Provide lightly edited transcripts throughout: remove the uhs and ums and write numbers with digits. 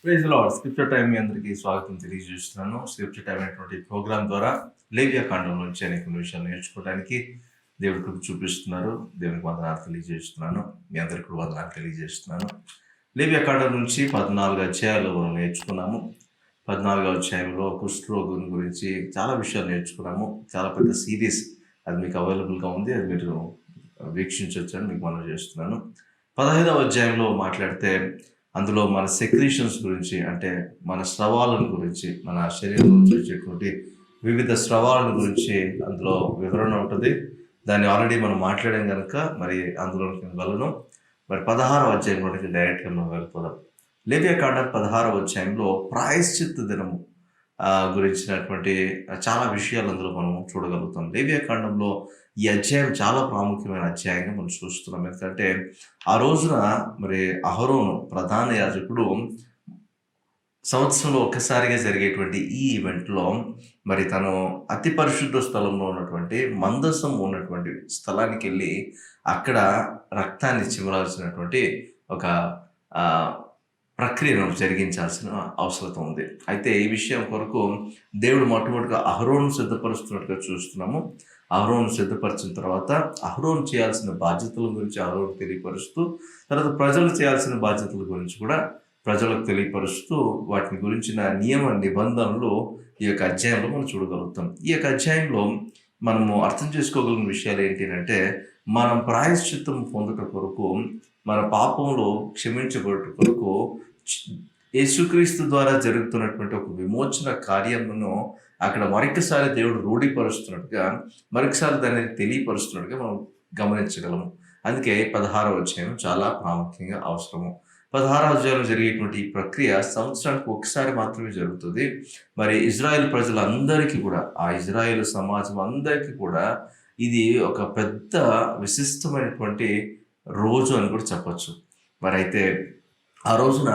Praise lord. Scripture time మీ అందరికీ స్వాగతం తెలియజేస్తున్నాను. స్క్రిప్చర్ టైం అనేటువంటి ప్రోగ్రామ్ ద్వారా లేవియా కాండం నుంచి అనేక విషయాలు నేర్చుకోవడానికి దేవుడి కృప చూపిస్తున్నారు. దేవునికి వందనాలు తెలియజేస్తున్నాను. మీ అందరికీ కూడా వందనాలు తెలియజేస్తున్నాను. లేవియా కాండం నుంచి 14 అధ్యాయాలు మనం నేర్చుకున్నాము. 14వ అధ్యాయంలో కుష్ఠరోగుని గురించి చాలా విషయాలు నేర్చుకున్నాము. చాలా పెద్ద సిరీస్, అది మీకు అవైలబుల్గా ఉంది. అది మీరు వీక్షించవచ్చు అని మీకు మనం చేస్తున్నాను. 15వ అధ్యాయంలో మాట్లాడితే అందులో మన సెక్రీషన్స్ గురించి, అంటే మన స్రవాలను గురించి, మన శరీరం నుంచి వచ్చేటువంటి వివిధ స్రవాల గురించి అందులో వివరణ ఉంటుంది. దాన్ని ఆల్రెడీ మనం మాట్లాడాం కనుక మరి అందులోకి వెళ్ళను. మరి 16వ అధ్యాయంలోకి డైరెక్ట్గా మనం వెళ్ళిపోదాం. లేవియా కాండం 16వ అధ్యాయంలో ప్రాయశ్చిత్త దినము గురించినటువంటి చాలా విషయాలు అందులో మనం చూడగలుగుతాం. లేవియా కాండంలో ఈ అధ్యాయం చాలా ప్రాముఖ్యమైన అధ్యాయంగా మనం చూస్తున్నాం. ఎందుకంటే ఆ రోజున మరి అహరోను ప్రధాన యాజకుడు సంవత్సరంలో ఒక్కసారిగా జరిగేటువంటి ఈ ఈవెంట్లో మరి తను అతి పరిశుద్ధ స్థలంలో ఉన్నటువంటి మందసం ఉన్నటువంటి స్థలానికి వెళ్ళి అక్కడ రక్తాన్ని చిమరాల్సినటువంటి ఒక ప్రక్రియను జరిగించాల్సిన అవసరం ఉంది. అయితే ఈ విషయం కొరకు దేవుడు మొట్టమొదటిగా అహరోను సిద్ధపరుస్తున్నట్టుగా చూస్తున్నాము. అహరోను సిద్ధపరిచిన తర్వాత అహరోను చేయాల్సిన బాధ్యతల గురించి అహరోను తెలియపరుస్తూ, తర్వాత ప్రజలు చేయాల్సిన బాధ్యతల గురించి కూడా ప్రజలకు తెలియపరుస్తూ, వాటిని గురించిన నియమ నిబంధనలు ఈ యొక్క అధ్యాయంలో మనం చూడగలుగుతాం. ఈ యొక్క అధ్యాయంలో మనము అర్థం చేసుకోగలిగిన విషయాలు ఏంటి అంటే, మనం ప్రాయశ్చిత్తం పొందుట కొరకు, మన పాపంలో క్షమించబడుట కొరకు యేసుక్రీస్తు ద్వారా జరుగుతున్నటువంటి ఒక విమోచన కార్యమును అక్కడ మరొకసారి దేవుడు రూఢీపరుస్తున్నట్టుగా, మరొకసారి దాన్ని తెలియపరుస్తున్నట్టుగా మనం గమనించగలము. అందుకే 16వ అధ్యాయం చాలా ప్రాముఖ్యంగా అవసరము. 16వ అధ్యాయంలో జరిగేటువంటి ఈ ప్రక్రియ సంవత్సరానికి ఒకసారి మాత్రమే జరుగుతుంది. మరి ఇజ్రాయెల్ ప్రజలందరికీ కూడా, ఆ ఇజ్రాయెల్ సమాజం అందరికీ కూడా ఇది ఒక పెద్ద విశిష్టమైనటువంటి రోజు అని కూడా చెప్పచ్చు. మరి అయితే ఆ రోజున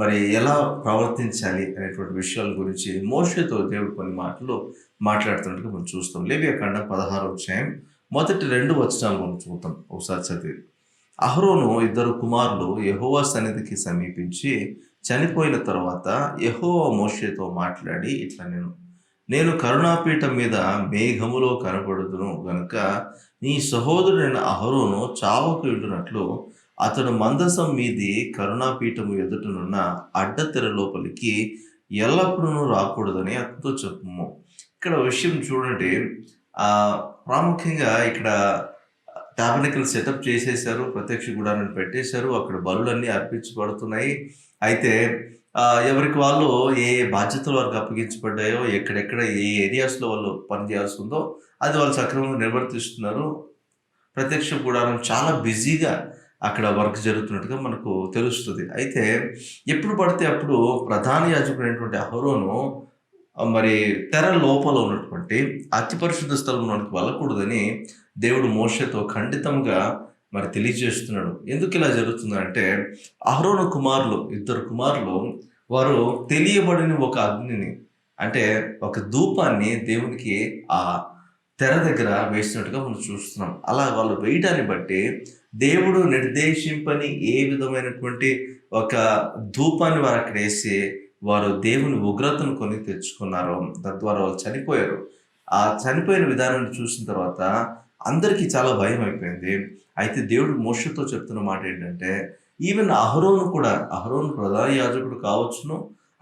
మరి ఎలా ప్రవర్తించాలి అనేటువంటి విషయాల గురించి మోషేతో దేవుడు కొన్ని మాటలు మాట్లాడుతున్నట్టుగా మనం చూస్తాం. లేవియా కాండం 16వ అధ్యాయం మొదటి 2 వచనాలు మనం చూద్దాం. ఒకసారి చదివి. అహరోను 2 కుమారులు యెహోవా సన్నిధికి సమీపించి చనిపోయిన తర్వాత యెహోవా మోషేతో మాట్లాడి ఇట్లా, నేను కరుణాపీఠం మీద మేఘములో కనబడుదును గనుక నీ సహోదరుడైన అహరోను చావకు ఉండునట్లు అతడు మందసం మీది కరుణాపీఠము ఎదుటనున్న అడ్డతెర లోపలికి ఎల్లప్పుడూ రాకూడదని అతనితో చెప్పుము. ఇక్కడ విషయం చూడండి, ప్రాముఖ్యంగా ఇక్కడ టాబర్నకిల్ సెటప్ చేసేసారు, ప్రత్యక్ష గుడారాన్ని పెట్టేశారు, అక్కడ బలులన్నీ అర్పించబడుతున్నాయి. అయితే ఎవరికి వాళ్ళు ఏ బాధ్యతలు వారికి అప్పగించబడ్డాయో, ఎక్కడెక్కడ ఏ ఏరియాస్లో వాళ్ళు పనిచేయాల్సి ఉందో అది వాళ్ళు సక్రమంగా నిర్వర్తిస్తున్నారు. ప్రత్యక్ష గుడారం చాలా బిజీగా అక్కడ వర్క్ జరుగుతున్నట్టుగా మనకు తెలుస్తుంది. అయితే ఎప్పుడు పడితే అప్పుడు ప్రధాన యాజకుడైనటువంటి అహరోను మరి తెర లోపల ఉన్నటువంటి అతి పరిశుద్ధ స్థలంలోనికి వెళ్ళకూడదని దేవుడు మోషేతో ఖండితంగా మరి తెలియజేస్తున్నాడు. ఎందుకు ఇలా జరుగుతుందంటే, అహరోను కుమారులు 2 కుమారులు వారు తెలియబడిన ఒక అగ్నిని, అంటే ఒక ధూపాన్ని దేవునికి ఆ తెర దగ్గర వేసినట్టుగా మనం చూస్తున్నాం. అలా వాళ్ళు వేయడాన్ని బట్టి దేవుడు నిర్దేశింపని ఏ విధమైనటువంటి ఒక ధూపాన్ని వారు అక్కడ వేసి వారు దేవుని ఉగ్రతను కొని తెచ్చుకున్నారు. తద్వారా వాళ్ళు చనిపోయారు. ఆ చనిపోయిన విధానాన్ని చూసిన తర్వాత అందరికీ చాలా భయం అయిపోయింది. అయితే దేవుడు మోషేతో చెప్తున్న మాట ఏంటంటే, ఈవెన్ అహరోను ప్రధాన యాజకుడు కావచ్చును,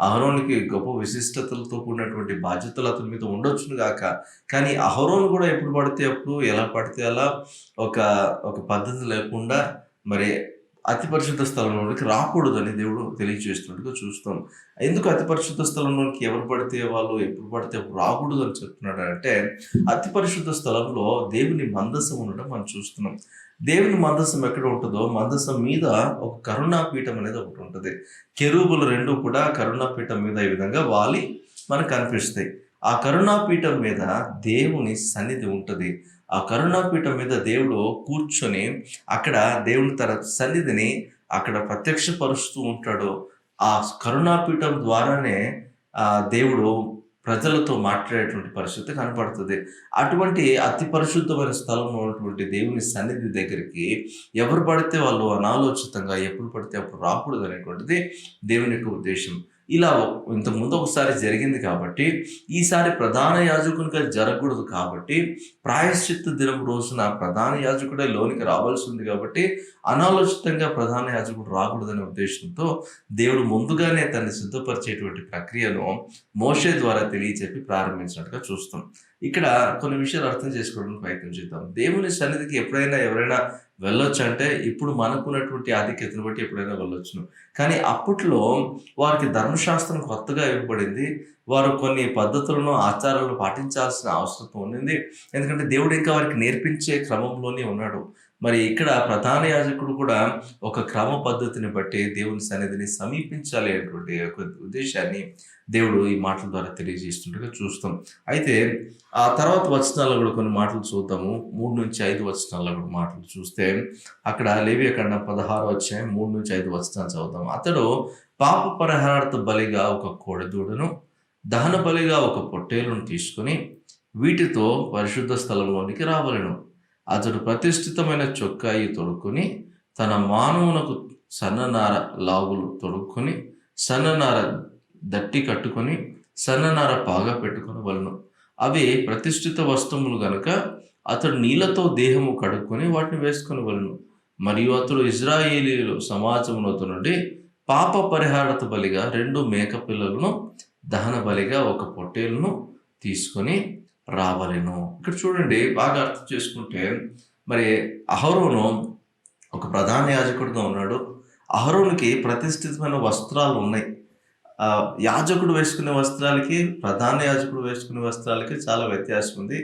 అహరోనుకి గొప్ప విశిష్టతలతో కూడినటువంటి బాధ్యతలు అతని మీద ఉండొచ్చును గాక, కానీ అహరోను కూడా ఎప్పుడు పడితే అప్పుడు, ఎలా పడితే అలా ఒక పద్ధతి లేకుండా మరి అతి పరిశుద్ధ స్థలంలోనికి రాకూడదని దేవుడు తెలియజేస్తున్నట్టుగా చూస్తాం. ఎందుకు అతి పరిశుద్ధ స్థలంలోనికి ఎవరు పడితే వాళ్ళు ఎప్పుడు పడితే అప్పుడు రాకూడదు అని చెప్తున్నాడు అంటే, అతి పరిశుద్ధ స్థలంలో దేవుని మందసం ఉండడం మనం చూస్తున్నాం. దేవుని మందసం ఎక్కడ ఉంటుందో మందసం మీద ఒక కరుణాపీఠం అనేది ఒకటి ఉంటుంది. కెరూబులు 2 కూడా కరుణాపీఠం మీద ఈ విధంగా వాలి మనకు కనిపిస్తాయి. ఆ కరుణాపీఠం మీద దేవుని సన్నిధి ఉంటుంది. ఆ కరుణాపీఠం మీద దేవుడు కూర్చొని అక్కడ దేవుని తన సన్నిధిని అక్కడ ప్రత్యక్షపరుస్తూ ఉంటాడు. ఆ కరుణాపీఠం ద్వారానే దేవుడు ప్రజలతో మాట్లాడేటువంటి పరిస్థితి కనపడుతుంది. అటువంటి అతి పరిశుద్ధమైన స్థలంలో ఉన్నటువంటి దేవుని సన్నిధి దగ్గరికి ఎవరు పడితే వాళ్ళు అనాలోచితంగా ఎప్పుడు పడితే అప్పుడు రాకూడదు అనేటువంటిది దేవుని యొక్క ఉద్దేశం. ఇలా ఇంతకుముందు ఒకసారి జరిగింది కాబట్టి, ఈసారి ప్రధాన యాజకునిగా జరగకూడదు కాబట్టి, ప్రాయశ్చిత్త దినం రోజున ప్రధాన యాజకుడే లోనికి రావాల్సి ఉంది కాబట్టి, అనాలోచితంగా ప్రధాన యాజకుడు రాకూడదనే ఉద్దేశంతో దేవుడు ముందుగానే తనని సిద్ధపరిచేటువంటి ప్రక్రియను మోషే ద్వారా తెలియచెప్పి ప్రారంభించినట్టుగా చూస్తాం. ఇక్కడ కొన్ని విషయాలు అర్థం చేసుకోవడానికి ప్రయత్నం చేద్దాం. దేవుని సన్నిధికి ఎప్పుడైనా ఎవరైనా వెళ్ళొచ్చు అంటే, ఇప్పుడు మనకున్నటువంటి ఆధిక్యతను బట్టి ఎప్పుడైనా వెళ్ళొచ్చును. కానీ అప్పట్లో వారికి ధర్మశాస్త్రం కొత్తగా ఇవ్వబడింది. వారు కొన్ని పద్ధతులను, ఆచారాలను పాటించాల్సిన అవసరం ఉండింది. ఎందుకంటే దేవుడు ఇంకా వారికి నేర్పించే క్రమంలోనే ఉన్నాడు. మరి ఇక్కడ ప్రధాన యాజకుడు కూడా ఒక క్రమ పద్ధతిని బట్టి దేవుని సన్నిధిని సమీపించాలి అనేటువంటి ఒక ఉద్దేశాన్ని దేవుడు ఈ మాటల ద్వారా తెలియజేస్తుండగా చూస్తాం. అయితే ఆ తర్వాత వచనాల్లో కూడా కొన్ని మాటలు చూద్దాము. 3-5 వచనాల్లో కూడా మాటలు చూస్తే, అక్కడ లేవియకాండం 16వ అధ్యాయం 3-5 వచనాలు చదువుతాం. అతడు పాప పరిహారార్థ బలిగా ఒక కోడెదూడను, దహన బలిగా ఒక పొట్టేలును తీసుకుని వీటితో పరిశుద్ధ స్థలంలోనికి రావలెను. అతడు ప్రతిష్ఠితమైన చొక్కాయి తొడుక్కొని, తన మానవునకు సన్ననార లాగులు తొడుక్కొని, సన్ననార దట్టి కట్టుకొని, సన్ననార పాగా పెట్టుకొని వలను. అవి ప్రతిష్ఠిత వస్తువులు గనుక అతడు నీళ్లతో దేహము కడుక్కొని వాటిని వేసుకొని వలను. మరియు అతడు ఇజ్రాయేలీయులు సమాజమునొద్ద నుండి పాప పరిహారత బలిగా 2 మేక పిల్లలను, దహన బలిగా ఒక పొట్టేలును తీసుకొని రావలెను. ఇక్కడ చూడండి, బాగా అర్థం చేసుకుంటే, మరి అహరోను ఒక ప్రధాన యాజకుడిగా ఉన్నాడు. అహరోనుకి ప్రతిష్ఠితమైన వస్త్రాలు ఉన్నాయి. యాజకుడు వేసుకునే వస్త్రాలకి, ప్రధాన యాజకుడు వేసుకునే వస్త్రాలకి చాలా వ్యత్యాసం ఉంది.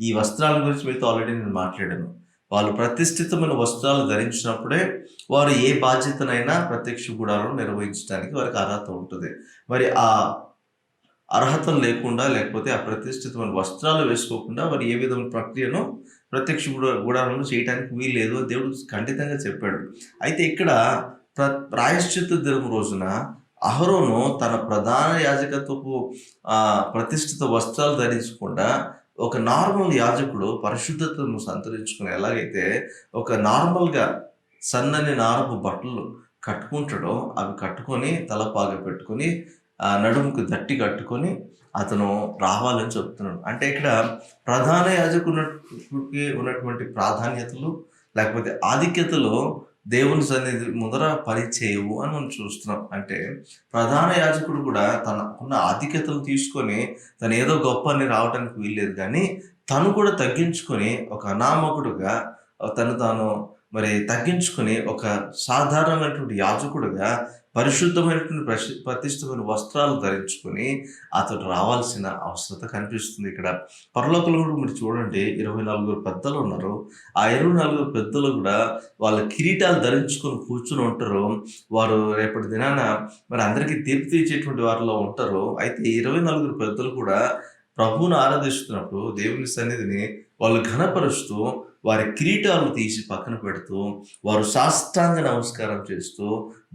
ఈ వస్త్రాల గురించి మీతో ఆల్రెడీ నేను మాట్లాడాను. వాళ్ళు ప్రతిష్ఠితమైన వస్త్రాలు ధరించినప్పుడే వారు ఏ బాధ్యతనైనా ప్రత్యక్ష గుడాలను నిర్వహించడానికి వారికి అర్హత ఉంటుంది. మరి ఆ అర్హత లేకుండా, లేకపోతే ఆ ప్రతిష్ఠితమైన వస్త్రాలు వేసుకోకుండా వారు ఏ విధమైన ప్రక్రియను ప్రత్యక్ష గుడారంలో చేయడానికి వీల్లేదు అని దేవుడు ఖండితంగా చెప్పాడు. అయితే ఇక్కడ ప్రాయశ్చిత్త దినం రోజున అహరోను తన ప్రధాన యాజకత్వపు ప్రతిష్ఠిత వస్త్రాలు ధరించకుండా, ఒక నార్మల్ యాజకుడు పరిశుద్ధతను సంతరించుకుని ఎలాగైతే ఒక నార్మల్గా సన్నని నారపు బట్టలు కట్టుకుంటాడో అవి కట్టుకొని, తలపాగ పెట్టుకొని, నడుముకు దట్టి కట్టుకొని అతను రావాలని చెప్తున్నాడు. అంటే ఇక్కడ ప్రధాన యాజకునికి ఉన్నటువంటి ప్రాధాన్యతలు, లేకపోతే ఆధిక్యతలు దేవుని సన్నిధి ముందర పనిచేయవు అని మనం చూస్తున్నాం. అంటే ప్రధాన యాజకుడు కూడా తనకున్న ఆధిక్యతలు తీసుకొని తను ఏదో గొప్ప అని రావడానికి వీల్లేదు, కానీ తను కూడా తగ్గించుకొని ఒక అనామకుడుగా తాను మరి తగ్గించుకొని ఒక సాధారణమైనటువంటి యాజకుడుగా పరిశుద్ధమైనటువంటి ప్రతిష్ఠమైన వస్త్రాలు ధరించుకొని అతడు రావాల్సిన అవసరత కనిపిస్తుంది. ఇక్కడ పరలోకంలో కూడా మీరు చూడండి, 24 పెద్దలు ఉన్నారు. ఆ 24 పెద్దలు కూడా వాళ్ళ కిరీటాలు ధరించుకొని కూర్చుని ఉంటారు. వారు రేపటి దినాన మరి అందరికీ తీర్పు తీర్చేటువంటి వారిలో ఉంటారు. అయితే 24 పెద్దలు కూడా ప్రభువును ఆరాధిస్తున్నప్పుడు దేవుని సన్నిధిని వాళ్ళు ఘనపరుస్తూ, వారి కిరీటాలు తీసి పక్కన పెడుతూ, వారు సాష్టాంగ నమస్కారం చేస్తూ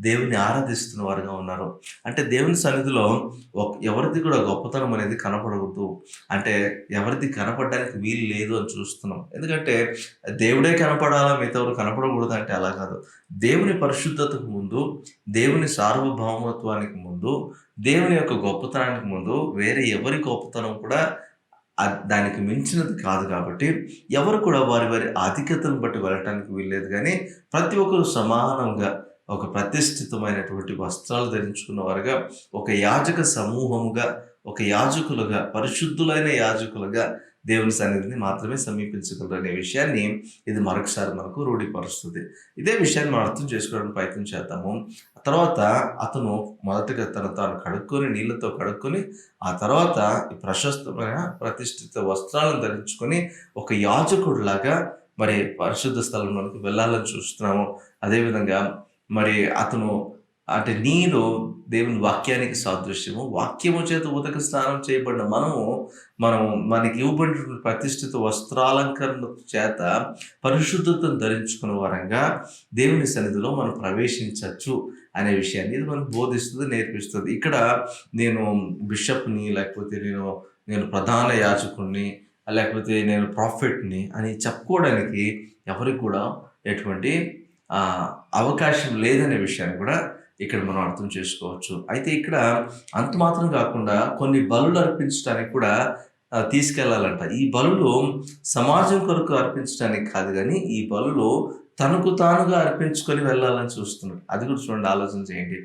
దేవుని ఆరాధిస్తున్న వారుగా ఉన్నారు. అంటే దేవుని సన్నిధిలో ఎవరిది కూడా గొప్పతనం అనేది కనపడకూడదు, అంటే ఎవరిది కనపడడానికి వీలు లేదు అని చూస్తున్నాం. ఎందుకంటే దేవుడే కనపడాలా, మిగతా ఎవరు కనపడకూడదు అంటే అలా కాదు. దేవుని పరిశుద్ధతకు ముందు, దేవుని సార్వభౌమత్వానికి ముందు, దేవుని యొక్క గొప్పతనానికి ముందు వేరే ఎవరి గొప్పతనం కూడా దానికి మించినది కాదు. కాబట్టి ఎవరు కూడా వారి వారి ఆధిక్యతను బట్టి వెళ్ళటానికి వీల్లేదు, కానీ ప్రతి ఒక్కరు సమానంగా ఒక ప్రతిష్ఠితమైనటువంటి వస్త్రాలు ధరించుకున్న వారుగా, ఒక యాజక సమూహముగా, ఒక యాజకులుగా, పరిశుద్ధులైన యాజకులుగా దేవుని సన్నిధిని మాత్రమే సమీపించగలరు అనే విషయాన్ని ఇది మరొకసారి మనకు రూఢిపరుస్తుంది. ఇదే విషయాన్ని మనం అర్థం చేసుకోవడానికి ప్రయత్నం చేద్దాము. తర్వాత అతను మొదటగా తాను కడుక్కొని, నీళ్ళతో కడుక్కొని, ఆ తర్వాత ఈ ప్రశస్తమైన ప్రతిష్ఠిత వస్త్రాలను ధరించుకొని ఒక యాజకుడిలాగా మరి పరిశుద్ధ స్థలంలోనికి వెళ్ళాలని చూస్తున్నాము. అదేవిధంగా మరి అతను అంటే నీరు దేవుని వాక్యానికి సాదృశ్యము. వాక్యము చేత ఉదక స్నానం చేయబడిన మనము మనకి ఇవ్వబడినటువంటి ప్రతిష్ఠిత వస్త్రాలంకరణ చేత పరిశుద్ధతను ధరించుకున్న వారంగా దేవుని సన్నిధిలో మనం ప్రవేశించవచ్చు అనే విషయాన్ని ఇది మనకు బోధిస్తుంది, నేర్పిస్తుంది. ఇక్కడ నేను బిషప్‌ని, లేకపోతే నేను ప్రధాన యాజకుడిని, లేకపోతే నేను ప్రాఫెట్‌ని అని చెప్పుకోవడానికి ఎవరికి కూడా ఎటువంటి అవకాశం లేదనే విషయాన్ని కూడా ఇక్కడ మనం అర్థం చేసుకోవచ్చు. అయితే ఇక్కడ అంత మాత్రం కాకుండా కొన్ని బలులు అర్పించడానికి కూడా తీసుకెళ్ళాలంట. ఈ బలులు సమాజం కొరకు అర్పించడానికి కాదు గానీ, ఈ బలులు తనకు తానుగా అర్పించుకొని వెళ్ళాలని చూస్తున్నాడు. అది కూడా చూడండి, ఆలోచన చేయండి.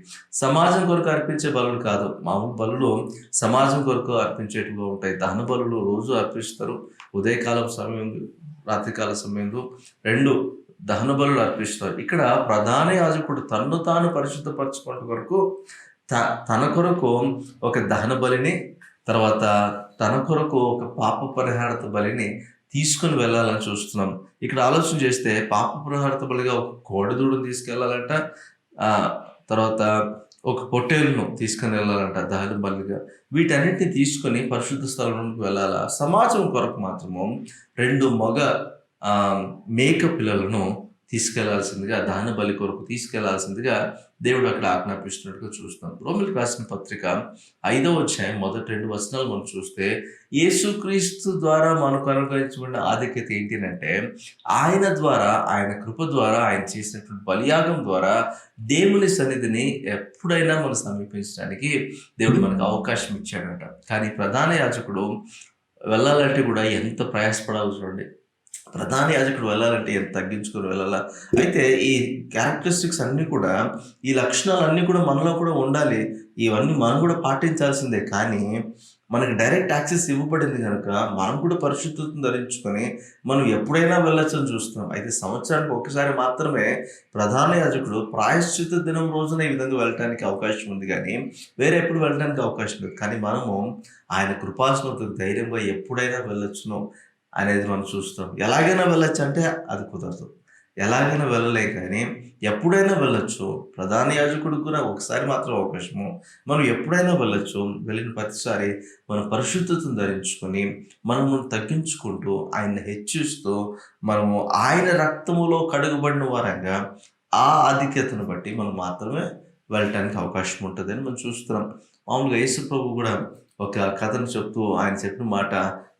సమాజం కొరకు అర్పించే బలులు కాదు. మామూలు బలులు సమాజం కొరకు అర్పించేటివిగా ఉంటాయి. దహన బలులు రోజు అర్పిస్తారు. ఉదయకాలం సమయంలో, రాత్రికాల సమయంలో 2 దహన బలులు అర్పిస్తారు. ఇక్కడ ప్రధాన యాజకుడు తన్ను తాను పరిశుద్ధపరచుకోవడం కొరకు తన కొరకు ఒక దహన బలిని, తర్వాత తన కొరకు ఒక పాప పరిహారత బలిని తీసుకొని వెళ్ళాలని చూస్తున్నాం. ఇక్కడ ఆలోచన చేస్తే పాప పరిహారత బలిగా ఒక కోడెదూడను తీసుకెళ్ళాలంట, తర్వాత ఒక పొట్టేలును తీసుకొని వెళ్ళాలంట దహన బలిగా. వీటన్నిటిని తీసుకొని పరిశుద్ధ స్థలంలోకి వెళ్ళాలా. సమాజం కొరకు మాత్రము 2 మగ మేక పిల్లలను తీసుకెళ్లాల్సిందిగా, దహన బలి కొరకు తీసుకెళ్లాల్సిందిగా దేవుడు అక్కడ ఆజ్ఞాపిస్తున్నట్టుగా చూస్తున్నాం. రోమీయులకు రాసిన పత్రిక 5వ అధ్యాయం మొదటి 2 వచనాలు మనం చూస్తే, యేసుక్రీస్తు ద్వారా మనకు అనుగ్రహించబడిన ఆధిక్యత ఏంటినంటే, ఆయన ద్వారా, ఆయన కృప ద్వారా, ఆయన చేసినటువంటి బలియాగం ద్వారా దేవుని సన్నిధిని ఎప్పుడైనా మనం సమీపించడానికి దేవుడు మనకు అవకాశం ఇచ్చాడట. కానీ ప్రధాన యాజకుడు వెళ్ళాలంటే కూడా ఎంత ప్రయాసపడాలో చూడండి. ప్రధాన యాజకుడు వెళ్ళాలంటే ఎంత తగ్గించుకొని వెళ్ళాలా. అయితే ఈ క్యారెక్టరిస్టిక్స్ అన్నీ కూడా, ఈ లక్షణాలన్నీ కూడా మనలో కూడా ఉండాలి. ఇవన్నీ మనం కూడా పాటించాల్సిందే. కానీ మనకి డైరెక్ట్ యాక్సెస్ ఇవ్వబడింది కనుక మనం కూడా పరిశుద్ధతను ధరించుకొని మనం ఎప్పుడైనా వెళ్ళొచ్చని చూస్తున్నాం. అయితే సంవత్సరానికి ఒకసారి మాత్రమే ప్రధాన యాజకుడు ప్రాయశ్చిత్త దినం రోజున ఈ విధంగా వెళ్ళటానికి అవకాశం ఉంది, కానీ వేరే ఎప్పుడు వెళ్ళడానికి అవకాశం లేదు. కానీ మనము ఆయన కృపాసనతకు ధైర్యంగా ఎప్పుడైనా వెళ్ళొచ్చును అనేది మనం చూస్తాం. ఎలాగైనా వెళ్ళొచ్చు అంటే అది కుదరదు. ఎలాగైనా వెళ్ళలేం, కానీ ఎప్పుడైనా వెళ్ళొచ్చు. ప్రధాన యాజకుడికి కూడా ఒకసారి మాత్రం అవకాశము. మనం ఎప్పుడైనా వెళ్ళొచ్చు. వెళ్ళిన ప్రతిసారి మనం పరిశుద్ధతను ధరించుకొని మనము తగ్గించుకుంటూ ఆయన్ని హెచ్చిస్తూ మనము ఆయన రక్తములో కడుగుబడిన వారంగా ఆ ఆధిక్యతను బట్టి మనం మాత్రమే వెళ్ళటానికి అవకాశం ఉంటుందని మనం చూస్తున్నాం. మామూలుగా యేసు ప్రభు కూడా ఒక కథను చెప్తూ ఆయన చెప్పిన మాట,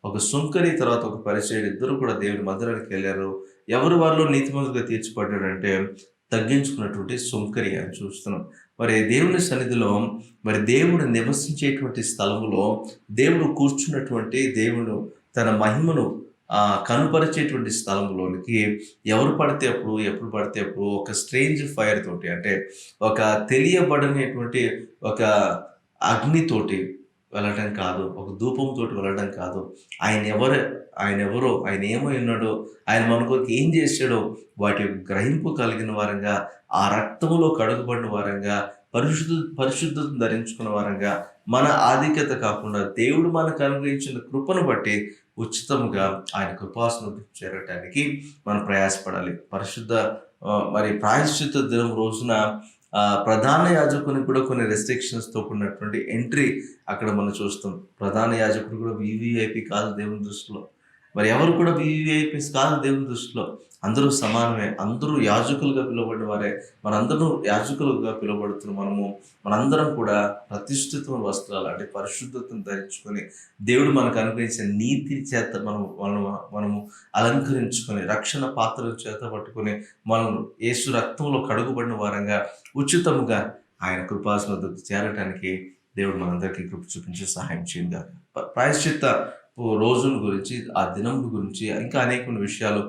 ఒక సుంకరి తర్వాత ఒక పరిచయుడు ఇద్దరు కూడా దేవుని మందిరానికి వెళ్ళారు. ఎవరు వారిలో నీతిమంతులుగా తీర్చిపడ్డాడంటే తగ్గించుకున్నటువంటి సుంకరి అని చూస్తున్నాం. మరి దేవుని సన్నిధిలో, మరి దేవుడు నివసించేటువంటి స్థలములో, దేవుడు కూర్చున్నటువంటి, దేవుడు తన మహిమను కనుపరిచేటువంటి స్థలంలోనికి ఎవరు పడితే అప్పుడు, ఎప్పుడు పడితే అప్పుడు ఒక స్ట్రేంజ్ ఫైర్ తోటి, అంటే ఒక తెలియబడనేటువంటి ఒక అగ్నితోటి వెళ్ళటం కాదు, ఒక ధూపంతో వెళ్ళడం కాదు. ఆయనెవరో, ఆయన ఏమై ఉన్నాడో, ఆయన మన కొరకు ఏం చేశాడో వాటి గ్రహింపు కలిగిన వారంగా, ఆ రక్తములో కడుగుబడిన వారంగా, పరిశుద్ధతను ధరించుకున్న వారంగా, మన ఆధిక్యత కాకుండా దేవుడు మనకు అనుగ్రహించిన కృపను బట్టి ఉచితముగా ఆయన కృపాసనం చేరటానికి మనం ప్రయాసపడాలి. మరి ప్రాయశ్చిత్త దినం రోజున ప్రధాన యాజకునికి కూడా కొన్ని రెస్ట్రిక్షన్స్తో కూడినటువంటి ఎంట్రీ అక్కడ మనం చూస్తాం. ప్రధాన యాజకుడు కూడా వివిఐపి కాదు దేవుని దృష్టిలో. మరి ఎవరు కూడా వివిఐపీస్ కాదు దేవుని దృష్టిలో. అందరూ సమానమే. అందరూ యాజకులుగా పిలువబడిన వారే. మనందరూ యాజకులుగా పిలువబడుతున్న మనందరం కూడా ప్రతిష్ఠితమైన వస్త్రాలు, అంటే పరిశుద్ధతను ధరించుకొని దేవుడు మనకు అనుగ్రహించిన నీతి చేత మనము అలంకరించుకొని, రక్షణ పాత్రల చేత పట్టుకొని, మనం యేసు రక్తంలో కడుగుబడిన వారంగా ఉచితముగా ఆయన కృపాసనకు చేరటానికి దేవుడు మనందరికీ కృప చూపించి సహాయం చేయండి. ప్రాయశ్చిత్త రోజుల గురించి, ఆ దినం గురించి ఇంకా అనేక విషయాలు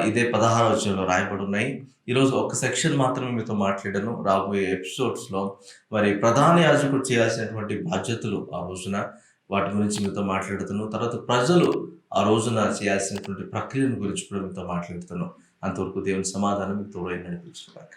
ఇదే 16వ వచనంలో రాయబడి ఉన్నాయి. ఈరోజు ఒక సెక్షన్ మాత్రమే మీతో మాట్లాడాను. రాబోయే ఎపిసోడ్స్లో మరి ప్రధాన యాజకుడు చేయాల్సినటువంటి బాధ్యతలు ఆ రోజున, వాటి గురించి మీతో మాట్లాడుతాను. తర్వాత ప్రజలు ఆ రోజున చేయాల్సినటువంటి ప్రక్రియను గురించి కూడా మీతో మాట్లాడుతాను. అంతవరకు దేవుని సమాధానం మీకు తోడై నడిపించుగాక.